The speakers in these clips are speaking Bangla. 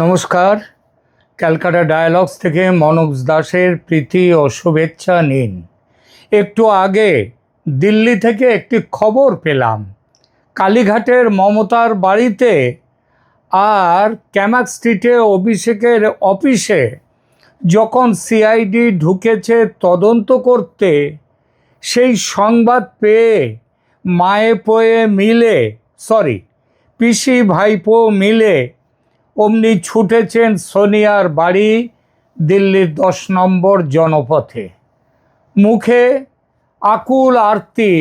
নমস্কার। ক্যালকাটা ডায়ালগস থেকে মনোজ দাসের প্রীতি ও শুভেচ্ছা নিন। একটু আগে দিল্লি থেকে একটি খবর পেলাম, কালীঘাটের মমতার বাড়িতে আর ক্যামাক স্ট্রিটে অভিষেকের অফিসে যখন সিআইডি ঢুকেছে তদন্ত করতে, সেই সংবাদ পেয়ে মায়ে পোয়ে মিলে পিসি ভাইপো মিলে অমনি ছুটেছেন সোনিয়ার বাড়ি দিল্লির 10 নম্বর জনপথে। মুখে আকুল আরতি,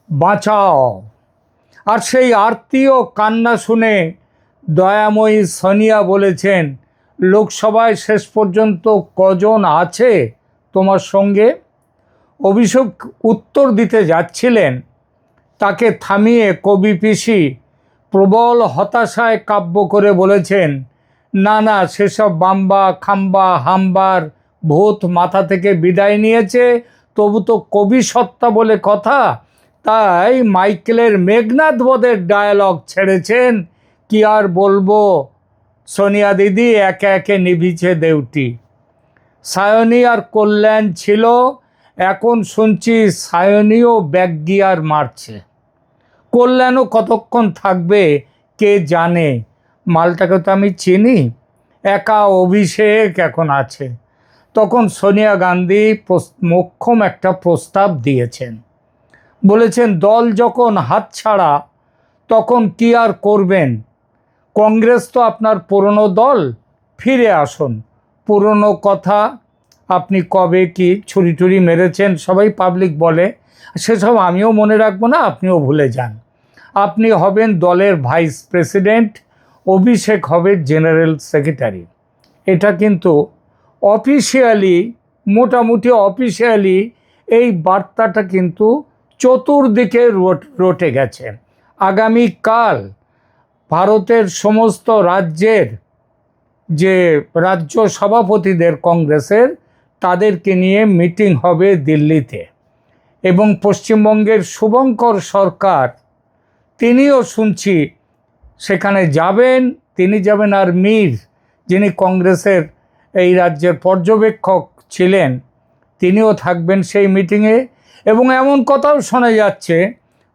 বাঁচাও। আর সেই আরতি ও কান্না শুনে দয়াময়ী সোনিয়া বলেছেন, লোকসভায় শেষ পর্যন্ত কজন আছে তোমার সঙ্গে? অভিষেক উত্তর দিতে যাচ্ছিলেন, তাকে থামিয়ে কবি পিসি প্রবল হতাশায় কাব্য করে বলেছেন, না না, সেসব বাম্বা খাম্বা হাম্বার ভূত মাথা থেকে বিদায় নিয়েছে, তবু তো কবি সত্তা বলে কথা, তাই মাইকেলের মেঘনাদ বধের ডায়ালগ ছেড়েছেন। কি আর বলবো সোনিয়া দিদি, একে একে নিভিছে দেউটি। সায়নী আর কল্যাণ ছিল, এখন শুনছি সায়নীও ব্যাক গিয়ার মারছে। কল্যাণও কতক্ষণ থাকবে কে জানে, মালটাকে তো আমি চিনি। একা অভিষেক এখন আছে। তখন সোনিয়া গান্ধী মোক্ষম একটা প্রস্তাব দিয়েছেন, বলেছেন দল যখন হাতছাড়া তখন কি আর করবেন, কংগ্রেস তো আপনার পুরনো দল, ফিরে আসুন। পুরনো কথা, আপনি কবে কি ছুরি টুরি মেরেছেন সবাই পাবলিক বলে, সেসব আমিও মনে রাখবো না, আপনিও ভুলে যান। আপনি হবেন দলের ভাইস প্রেসিডেন্ট, অভিষেক হবে জেনারেল সেক্রেটারি। এটা কিন্তু অফিসিয়ালি, মোটামুটি অফিসিয়ালি এই বার্তাটা কিন্তু চতুর্দিকে রটে গেছে। আগামীকাল ভারতের সমস্ত রাজ্যের যে রাজ্য সভাপতিদের কংগ্রেসের, তাদেরকে নিয়ে মিটিং হবে দিল্লিতে, এবং পশ্চিমবঙ্গের শুভঙ্কর সরকার তিনিও শুনছি সেখানে যাবেন। তিনি যাবেন, আর মীর, যিনি কংগ্রেসের এই রাজ্যের পর্যবেক্ষক ছিলেন, তিনিও থাকবেন সেই মিটিংয়ে। এবং এমন কথাও শোনা যাচ্ছে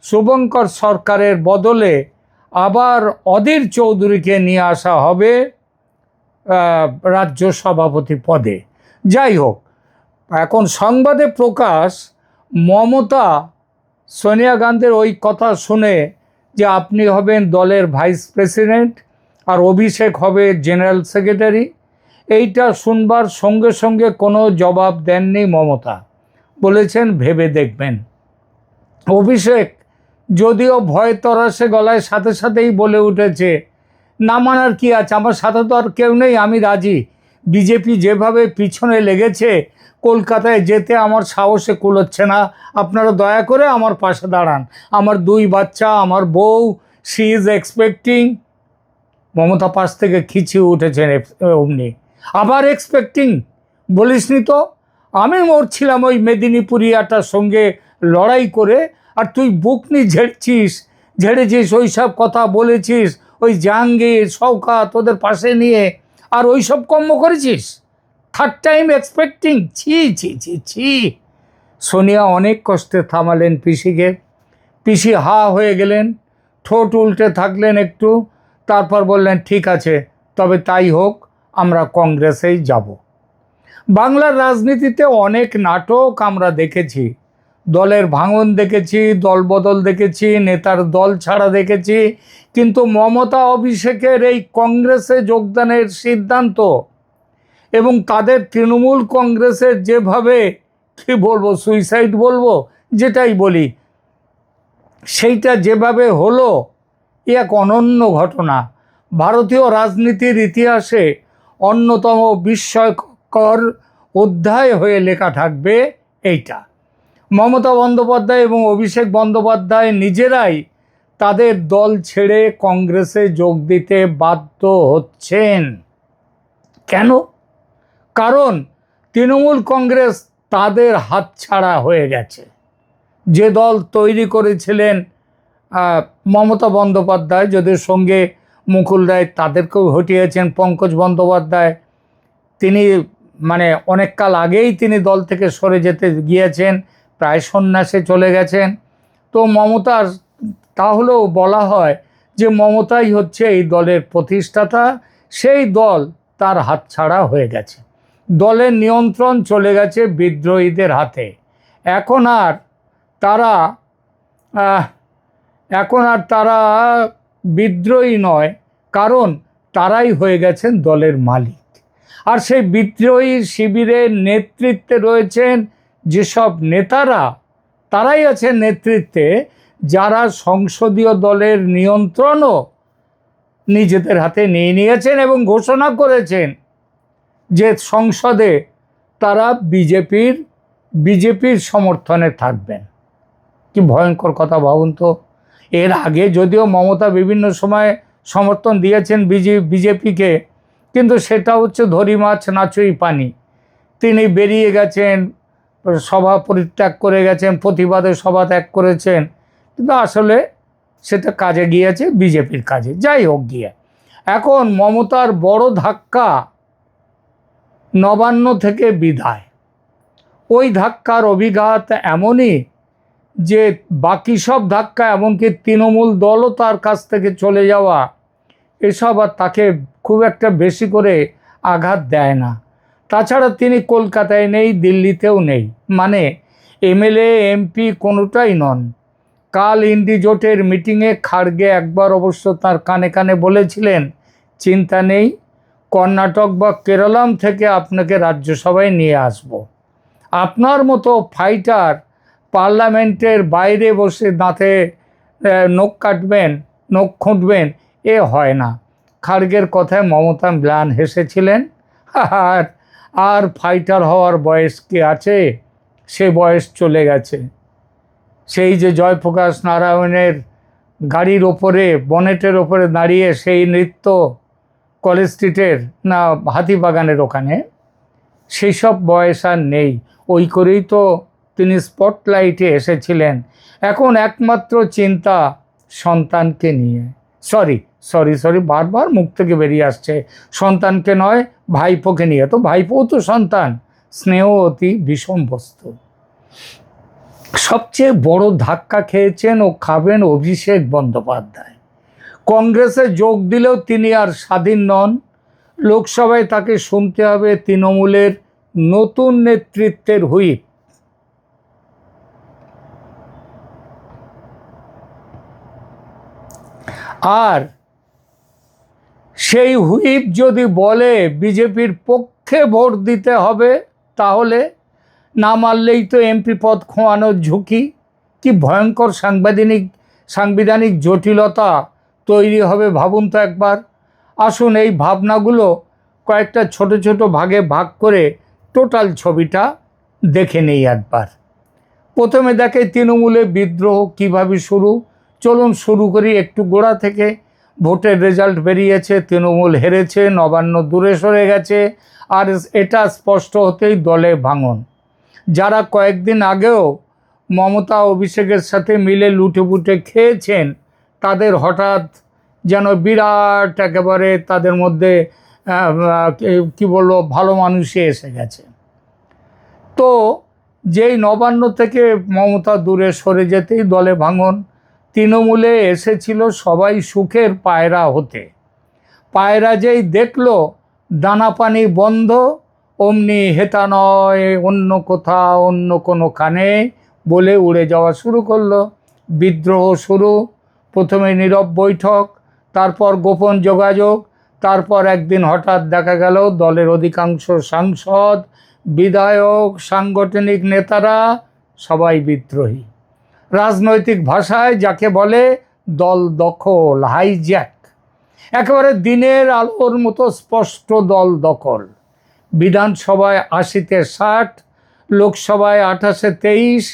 শুভঙ্কর সরকারের বদলে আবার অধীর চৌধুরীকে নিয়ে আসা হবে রাজ্য সভাপতি পদে। যাই হোক, এখন সংবাদে প্রকাশ, মমতা সোনিয়া গান্ধীর ওই কথা শুনে যে আপনি হবেন দলের ভাইস প্রেসিডেন্ট আর অভিষেক হবে জেনারেল সেক্রেটারি, এইটা শুনবার সঙ্গে সঙ্গে কোনো জবাব দেননি মমতা। বলেছেন ভেবে দেখবেন। অভিষেক যদিও ভয় তরাসে গলায় সাথে সাথেই বলে উঠেছে, না মানার কি আছে, আমার সাথে তো আর কেউ নেই, আমি রাজি। বিজেপি যেভাবে পিছনে লেগেছে, কলকাতায় যেতে আমার সাহসে কুলোচ্ছে না, আপনারা দয়া করে আমার পাশে দাঁড়ান। আমার 2 বাচ্চা, আমার বউ, শি ইজ এক্সপেক্টিং। মমতা পাশ থেকে খিচিয়ে উঠেছেন অমনি, আবার এক্সপেক্টিং বলিসনি তো? আমি মরছিলাম ওই মেদিনীপুরিয়াটার সঙ্গে লড়াই করে, আর তুই বুকনি ঝেড়েছিস, ওই সব কথা বলেছিস, ওই জাহাঙ্গীর শওকত ওদের পাশে নিয়ে, আর ওই সব কর্ম করেছিস। 3rd টাইম এক্সপেক্টিং, ছি ছি ছি ছি। সোনিয়া অনেক কষ্টে থামালেন পিসিকে। পিসি হা হয়ে গেলেন, ঠোঁট উল্টে থাকলেন একটু, তারপর বললেন, ঠিক আছে, তবে তাই হোক, আমরা কংগ্রেসেই যাব। বাংলার রাজনীতিতে অনেক নাটক আমরা দেখেছি, দলের ভাঙন দেখেছি, দলবদল দেখেছি, নেতার দল ছাড়া দেখেছি, কিন্তু মমতা অভিষেকের এই কংগ্রেসে যোগদানের সিদ্ধান্ত এবং তাদের তৃণমূল কংগ্রেসের যেভাবে, কি বলবো, সুইসাইড বলবো, যেটাই বলি, সেইটা যেভাবে হলো, এক অনন্য ঘটনা। ভারতীয় রাজনীতির ইতিহাসে অন্যতম বিস্ময়কর অধ্যায় হয়ে লেখা থাকবে এইটা। মমতা বন্দ্যোপাধ্যায় এবং অভিষেক বন্দ্যোপাধ্যায় নিজেরাই তাদের দল ছেড়ে কংগ্রেসে যোগ দিতে বাধ্য হচ্ছেন। কেন? কারণ তৃণমূল কংগ্রেস তাদের হাতছাড়া হয়ে গেছে। যে দল তৈরি করেছিলেন মমতা বন্দ্যোপাধ্যায়, যাদের সঙ্গে মুকুল রায় তাদেরকেও হটিয়েছেন। পঙ্কজ বন্দ্যোপাধ্যায় তিনি মানে অনেক কাল আগেই তিনি দল থেকে সরে যেতে গিয়েছেন, প্রায় সন্ন্যাসে চলে গেছেন। তো মমতার তাহলেও বলা হয় যে মমতাই হচ্ছে এই দলের প্রতিষ্ঠাতা। সেই দল তার হাতছাড়া হয়ে গেছে, দলের নিয়ন্ত্রণ চলে গেছে বিদ্রোহীদের হাতে। এখন আর তারা বিদ্রোহী নয়, কারণ তারাই হয়ে গেছেন দলের মালিক। আর সেই বিদ্রোহী শিবিরের নেতৃত্বে রয়েছেন যেসব নেতারা, তারাই আছেন নেতৃত্বে যারা সংসদীয় দলের নিয়ন্ত্রণও নিজেদের হাতে নিয়ে নিয়েছেন এবং ঘোষণা করেছেন যে সংসদে তারা বিজেপির সমর্থনে থাকবেন। কি ভয়ঙ্কর কথা ভাবুন তো। এর আগে যদিও মমতা বিভিন্ন সময় সমর্থন দিয়েছেন বিজেপিকে, কিন্তু সেটা হচ্ছে ধরি মাছ নাচুই পানি। তিনি বেরিয়ে গেছেন, সভা পরিত্যাগ করে গেছেন, প্রতিবাদে সভা ত্যাগ করেছেন, কিন্তু আসলে সেটা কাজে গিয়েছে বিজেপির কাজে। যাই হোক গিয়ে, এখন মমতার বড় ধাক্কা নবান্ন থেকে বিদায়। ওই ধাক্কার অভিঘাত এমনই যে বাকি সব ধাক্কা, এমনকি তৃণমূল দলও তার কাছ থেকে চলে যাওয়া, এসব আর তাকে খুব একটা বেশি করে আঘাত দেয় না। তাছাড়া তিনি কলকাতায় নেই, দিল্লিতেও নেই, মানে এমএলএ এমপি কোনোটাই নন। কাল ইন্ডি জোটের মিটিংয়ে খাড়গে একবার অবশ্য তার কানে কানে বলেছিলেন, চিন্তা নেই, কর্ণাটক বা কেরলম থেকে আপনাকে রাজ্যসভায় নিয়ে আসব। আপনার মতো ফাইটার পার্লামেন্টের বাইরে বসে দাঁতে নখ কাটবেন, নখ খুঁটবেন, এ হয় না। খাড়গের কথায় মমতা ম্লান হেসেছিলেন। আর ফাইটার হওয়ার বয়স কি আছে? সে বয়স চলে গেছে। সেই যে জয়প্রকাশ নারায়ণের গাড়ির ওপরে, বনেটের ওপরে দাঁড়িয়ে সেই নৃত্য কলেজ স্ট্রিটের না হাতিবাগানের ওখানে, সেই সব বয়স আর নেই। ওই করেই তো তিনি স্পটলাইটে এসেছিলেন। এখন একমাত্র চিন্তা সন্তানকে নিয়ে। সরি বারবার মুখ থেকে বেরিয়ে আসছে, সন্তানকে নয়, ভাইপোকে নিয়ে। তো ভাইপোও তো সন্তান, স্নেহ অতি বিষম বস্তু। সবচেয়ে বড় ধাক্কা খেয়েছেন ও খাবেন অভিষেক বন্দ্যোপাধ্যায়। কংগ্রেসে যোগ দিলেও তিনি আর স্বাধীন নন। লোকসভায় তাকে শুনতে হবে তৃণমূলের নতুন নেতৃত্বের হুইপ। আর সেই হুইপ যদি বলে বিজেপির পক্ষে ভোট দিতে হবে, তাহলে না মানলেই তো এমপি পদ খোয়ানোর ঝুঁকি। কি ভয়ঙ্কর সাংবিধানিক জটিলতা তৈরি হবে ভাবুন তো একবার। আসুন এই ভাবনাগুলো কয়েকটা ছোট ছোট ভাগে ভাগ করে টোটাল ছবিটা দেখে নেই একবার। প্রথমে দেখে তৃণমূলে বিদ্রোহ কিভাবে শুরু। চলুন শুরু করি একটু গোড়া থেকে। ভোটের রেজাল্ট বেরিয়েছে, তৃণমূল হেরেছে, নবান্ন দূরে সরে গেছে, আর এটা স্পষ্ট হতেই দলে ভাঙন। যারা কয়েকদিন আগেও মমতা অভিষেকের সাথে মিলে লুটেপুটে খেয়েছেন, তাদের হঠাৎ যেন বিরাট একেবারে তাদের মধ্যে কি বলবো, ভালো মানুষই এসে গেছে। তো যেই নবান্ন থেকে মমতা দূরে সরে যেতেই দলে ভাঙন। তৃণমূলে এসেছিল সবাই সুখের পায়রা হতে। পায়রা যেই দেখলো দানা পানি বন্ধ, অমনি হেতা নয় অন্য কোথাও, অন্য কোনো কানে বলে উড়ে যাওয়া শুরু করলো। বিদ্রোহ শুরু। প্রথমে নীরব বৈঠক, তারপর গোপন যোগাযোগ, তারপর একদিন হঠাৎ দেখা গেল দলের অধিকাংশ সাংসদ, বিধায়ক, সাংগঠনিক নেতারা সবাই বিদ্রোহী। রাজনৈতিক ভাষায় যাকে বলে দল দখল, হাইজ্যাক। একেবারে দিনের আলোর মতো স্পষ্ট দল দখল। বিধানসভায় 80-তে 60, লোকসভায় 28-এ 23,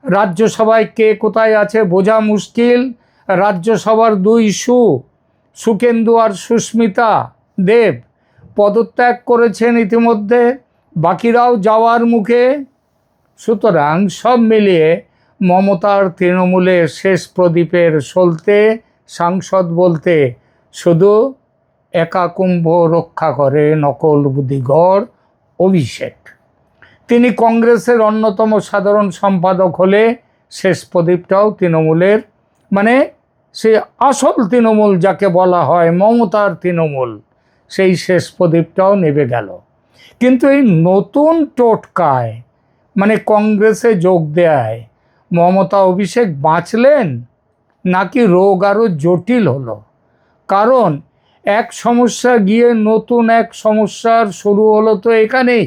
রাজ্যসভায় কে কোথায় আছে বোঝা মুশকিল। রাজ্যসভার 2 সুখেন্দু আর সুস্মিতা দেব পদত্যাগ করেছেন ইতিমধ্যে, বাকিরাও যাওয়ার মুখে। সুতরাং সব মিলিয়ে মমতার তৃণমূলের শেষ প্রদীপের সলতে সাংসদ বলতে শুধু একা কুম্ভ রক্ষা করে নকল বুদ্ধিগড় অভিষেক। তিনি কংগ্রেসের অন্যতম সাধারণ সম্পাদক হলে শেষ প্রদীপটাও তৃণমূলের, মানে সে আসল তৃণমূল যাকে বলা হয়, মমতার তৃণমূল, সেই শেষ প্রদীপটাও নেবে গেল। কিন্তু এই নতুন টোটকায়, মানে কংগ্রেসে যোগ দেয়, মমতা অভিষেক বাঁচলেন নাকি রোগ আরও জটিল হলো? কারণ এক সমস্যা গিয়ে নতুন এক সমস্যার শুরু হলো তো এখানেই।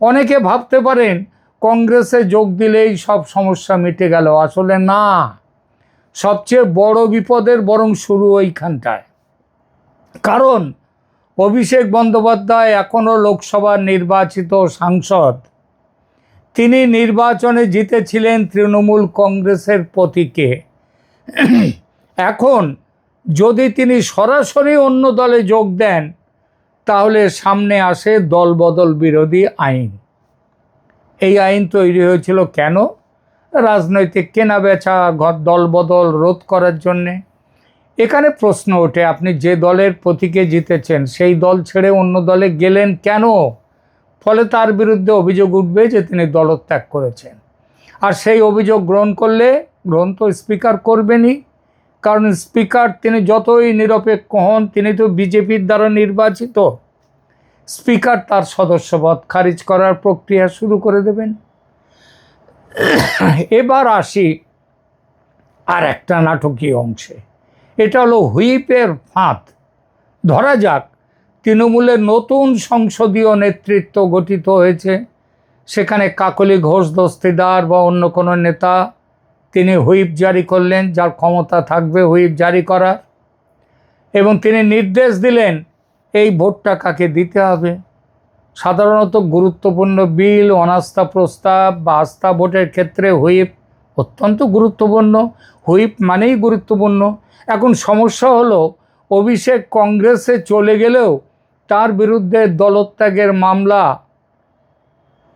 অনেকে ভাবতে পারেন কংগ্রেসে যোগ দিলেই সব সমস্যা মিটে গেল, আসলে না। সবচেয়ে বড় বিপদের বরং শুরু ওইখানটায়। কারণ অভিষেক বন্দ্যোপাধ্যায় এখনও লোকসভার নির্বাচিত সাংসদ। তিনি নির্বাচনে জিতেছিলেন তৃণমূল কংগ্রেসের প্রতীকে। এখন যদি তিনি সরাসরি অন্য দলে যোগ দেন, তাহলে সামনে আসে দলবদল বিরোধী আইন। এই আইন তৈরি হয়েছিল কেন? রাজনৈতিক কেনাবেচা, দলবদল রোধ করার জন্যে। এখানে প্রশ্ন ওঠে, আপনি যে দলের প্রতীকে জিতেছেন সেই দল ছেড়ে অন্য দলে গেলেন কেন? ফলে তার বিরুদ্ধে অভিযোগ উঠবে যে তিনি দলত্যাগ করেছেন। আর সেই অভিযোগ গ্রহণ তো স্পিকার করবেনই। কারণ স্পিকার তিনি যতই নিরপেক্ষ হন, তিনি তো বিজেপির দ্বারা নির্বাচিত। স্পিকার তার সদস্যপদ খারিজ করার প্রক্রিয়া শুরু করে দেবেন। এবার আসি আর একটা নাটকীয় অংশে। এটা হলো হুইপের ফাঁদ। ধরা যাক তৃণমূলের নতুন সংসদীয় নেতৃত্ব গঠিত হয়েছে, সেখানে কাকলি ঘোষ দস্তিদার বা অন্য কোনো নেতা তিনি হুইপ জারি করলেন, যার ক্ষমতা থাকবে হুইপ জারি করার, এবং তিনি নির্দেশ দিলেন এই ভোটটা কাকে দিতে হবে। সাধারণত গুরুত্বপূর্ণ বিল, অনাস্থা প্রস্তাব বা আস্থা ভোটের ক্ষেত্রে হুইপ অত্যন্ত গুরুত্বপূর্ণ। হুইপ মানেই গুরুত্বপূর্ণ। এখন সমস্যা হলো অভিষেক কংগ্রেসে চলে গেলেও তার বিরুদ্ধে দলত্যাগের মামলা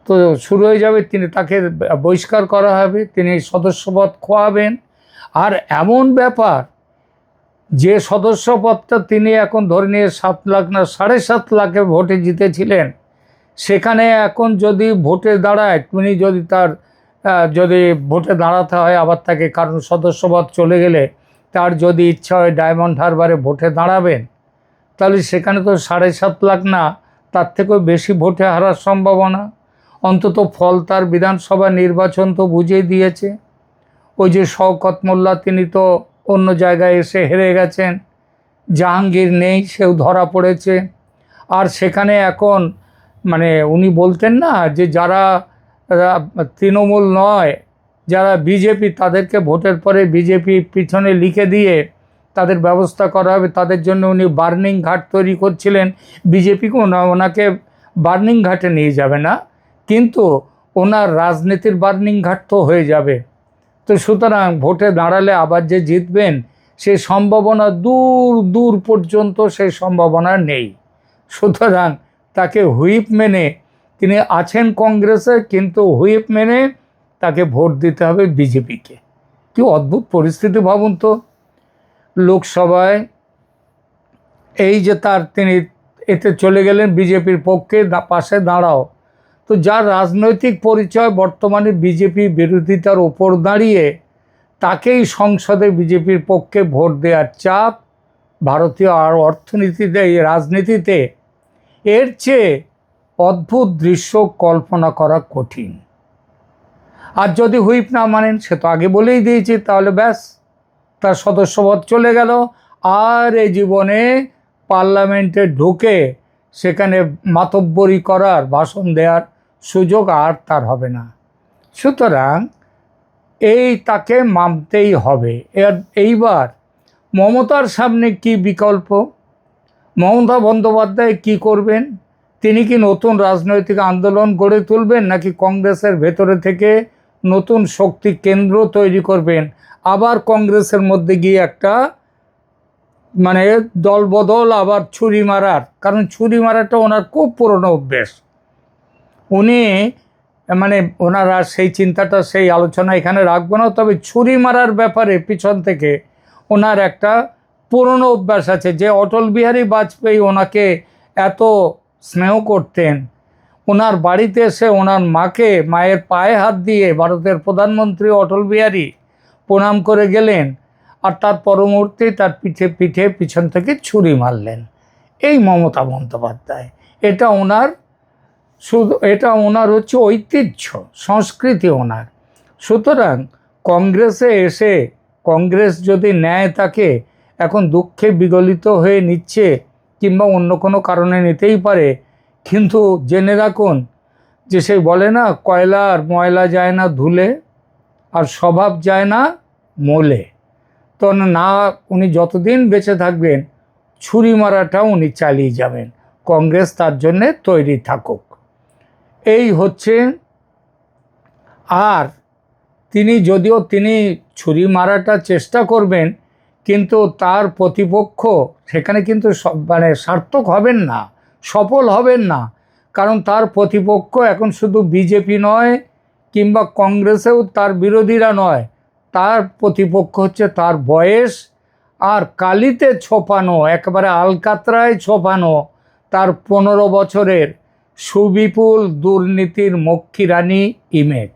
তো শুরু হয়ে যাবে, তাকে বহিষ্কার করা হবে, তিনি সদস্যপদ খোয়াবেন। আর এমন ব্যাপার, যে সদস্যপদটা তিনি এখন ধরে নিয়ে 7 লাখ না 7.5 লাখে ভোটে জিতেছিলেন, সেখানে এখন যদি ভোটে দাঁড়ায়, তিনি যদি ভোটে দাঁড়াতে হয় আবার তাকে, কারণ সদস্যপদ চলে গেলে তার যদি ইচ্ছা হয় ডায়মন্ড হারবারে ভোটে দাঁড়াবেন, তাহলে সেখানে তো 7.5 লাখ না, তার থেকেও বেশি ভোটে হারার সম্ভাবনা। অন্তত ফল তার বিধানসভা নির্বাচন তো বুঝিয়ে দিয়েছে। ওই যে শওকত মোল্লা, তিনি তো অন্য জায়গায় এসে হেরে গেছেন। জাহাঙ্গীর নেই, সেও ধরা পড়েছে। আর সেখানে এখন মানে উনি বলতেন না যে যারা তৃণমূল নয়, যারা বিজেপি, তাদেরকে ভোটের পরে বিজেপি পিছনে লিখে দিয়ে তাদের ব্যবস্থা করা হবে, তাদের জন্য উনি বার্নিং ঘাট তৈরি করছিলেন। বিজেপিকে ওনাকে বার্নিং ঘাটে নিয়ে যাবে না, কিন্তু ওনার রাজনীতির বার্নিং ঘাট তো হয়ে যাবে। তো সুতরাং ভোটে দাঁড়ালে আবার যে জিতবেন, সে সম্ভাবনা দূর দূর পর্যন্ত সেই সম্ভাবনা নেই। সুতরাং তাকে হুইপ মেনে, তিনি আছেন কংগ্রেসে, কিন্তু হুইপ মেনে তাকে ভোট দিতে হবে বিজেপিকে। কি অদ্ভুত পরিস্থিতি ভাবুন তো। লোকসভায় এই যে তিনি এতে চলে গেলেন বিজেপির পক্ষে, পাশে দাঁড়াও, তো যার রাজনৈতিক পরিচয় বর্তমানে বিজেপি বিরোধিতার ওপর দাঁড়িয়ে, তাকেই সংসদে বিজেপির পক্ষে ভোট দেওয়ার চাপ ভারতীয় আর অর্থনীতিতে, এই রাজনীতিতে এর চেয়ে অদ্ভুত দৃশ্য কল্পনা করা কঠিন। আর যদি হুইপ না মানেন, সে তো আগে বলেই দিয়েছি, তাহলে ব্যাস তার সদস্যপদ চলে গেল। আর এই জীবনে পার্লামেন্টে ঢুকে সেখানে মাতব্বরি করার, ভাষণ দেওয়ার সুযোগ আর তার হবে না। সুতরাং তাকে মানতেই হবে। এইবার মমতার সামনে কি বিকল্প? মমতা বন্দ্যোপাধ্যায় কি করবেন? তিনি কি নতুন রাজনৈতিক আন্দোলন গড়ে তুলবেন, নাকি কংগ্রেসের ভেতরে থেকে নতুন শক্তি কেন্দ্র তৈরি করবেন? আবার কংগ্রেসের মধ্যে গিয়ে একটা মানে দলবদল, আবার ছুরি মারার, কারণ ছুরি মারাটা ওনার খুব পুরনো অভ্যেস। উনি ওনারা সেই চিন্তাটা, সেই আলোচনা এখানে রাখবো না। তবে ছুরি মারার ব্যাপারে পিছন থেকে ওনার একটা পুরনো অভ্যাস আছে। যে অটল বিহারী বাজপেয়ী ওনাকে এত স্নেহ করতেন, ওনার বাড়িতে এসে ওনার মায়ের পায়ে হাত দিয়ে ভারতের প্রধানমন্ত্রী অটল বিহারী প্রণাম করে গেলেন, আর তার পরমুহূর্তে তার পিছন থেকে ছুরি মারলেন। এই মমতা বন্দ্যোপাধ্যায়, এটা ওনার হচ্ছে ঐতিহ্য, সংস্কৃতি ওনার। সুতরাং কংগ্রেসে এসে কংগ্রেস যদি নেয় তাকে, এখন দুঃখে বিগলিত হয়ে নিচ্ছে কিংবা অন্য কোনো কারণে নিতেই পারে, কিন্তু জেনে রাখুন যে সেই বলে না, কয়লার ময়লা যায় না ধুলে, আর স্বভাব যায় না মোলে। তো না, উনি যতদিন বেঁচে থাকবেন ছুরি মারাটাও উনি চালিয়ে যাবেন। কংগ্রেস তার জন্যে তৈরি থাকুক, এই হচ্ছে। আর যদিও তিনি ছুরি মারাটা চেষ্টা করবেন, কিন্তু তার প্রতিপক্ষ সেখানে কিন্তু সার্থক হবেন না, সফল হবেন না। কারণ তার প্রতিপক্ষ এখন শুধু বিজেপি নয়, কিংবা কংগ্রেসেও তার বিরোধীরা নয়, তার প্রতিপক্ষ হচ্ছে তার বয়স আর কালিতে ছোপানো, একেবারে আলকাতরায় ছোপানো তার 15 বছরের সুবিপুল দুর্নীতির মক্ষীরানী ইমেজ।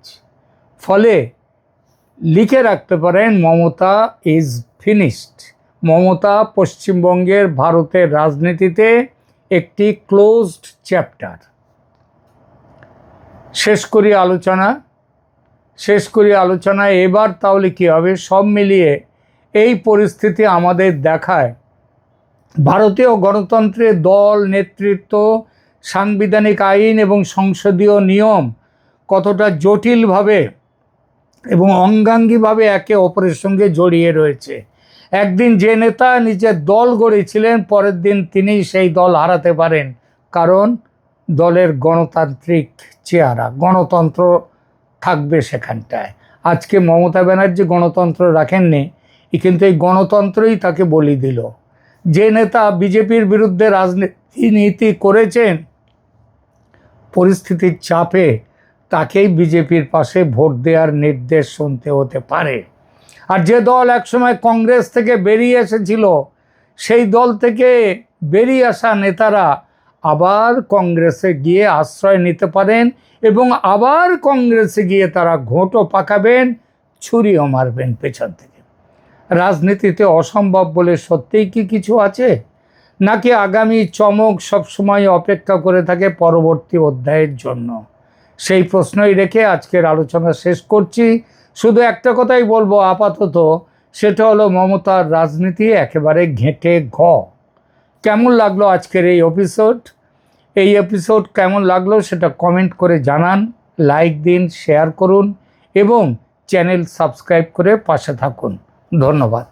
ফলে লিখে রাখতে পারেন, মমতা ইজ ফিনিশড। মমতা পশ্চিমবঙ্গের ভারতের রাজনীতিতে একটি ক্লোজড চ্যাপ্টার। শেষ করি আলোচনা এবার তাহলে কী হবে? সব মিলিয়ে এই পরিস্থিতি আমাদের দেখায় ভারতীয় গণতন্ত্রের দল, নেতৃত্ব, সাংবিধানিক আইন এবং সংসদীয় নিয়ম কতটা জটিলভাবে এবং অঙ্গাঙ্গিভাবে একে অপরের সঙ্গে জড়িয়ে রয়েছে। একদিন যে নেতা নিজের দল গড়েছিলেন, পরের দিন তিনি সেই দল হারাতে পারেন, কারণ দলের গণতান্ত্রিক চেহারা, গণতন্ত্র থাকবে সেখানটায়। আজকে মমতা ব্যানার্জি গণতন্ত্র রাখেননি, কিন্তু এই গণতন্ত্রই তাকে বলি দিল। যে নেতা বিজেপির বিরুদ্ধে রাজনীতি করেছেন, পরিস্থিতির চাপে তাকেই বিজেপির পাশে ভোট দেওয়ার নির্দেশ শুনতে হতে পারে। আর যে দল একসময় কংগ্রেস থেকে বেরিয়ে এসেছিল, সেই দল থেকে বেরিয়ে আসা নেতারা আবার কংগ্রেসে গিয়ে আশ্রয় নিতে পারেন, এবং আবার কংগ্রেসে গিয়ে তারা ঘোঁটো পাকাবেন, ছুরিও মারবেন পেছন থেকে। রাজনীতিতে অসম্ভব বলে সত্যিই কি কিছু আছে, নাকি আগামী চমক সবসময় অপেক্ষা করে থাকে পরবর্তী অধ্যায়ের জন্য? সেই প্রশ্নই রেখে আজকের আলোচনা শেষ করছি। শুধু একটা কথাই বলবো আপাতত, সেটা হলো মমতার রাজনীতি একেবারে ঘেঁটে ঘ। কেমন লাগলো আজকের এই এপিসোড কেমন লাগলো সেটা কমেন্ট করে জানান, লাইক দিন, শেয়ার করুন এবং চ্যানেল সাবস্ক্রাইব করে পাশে থাকুন। ধন্যবাদ।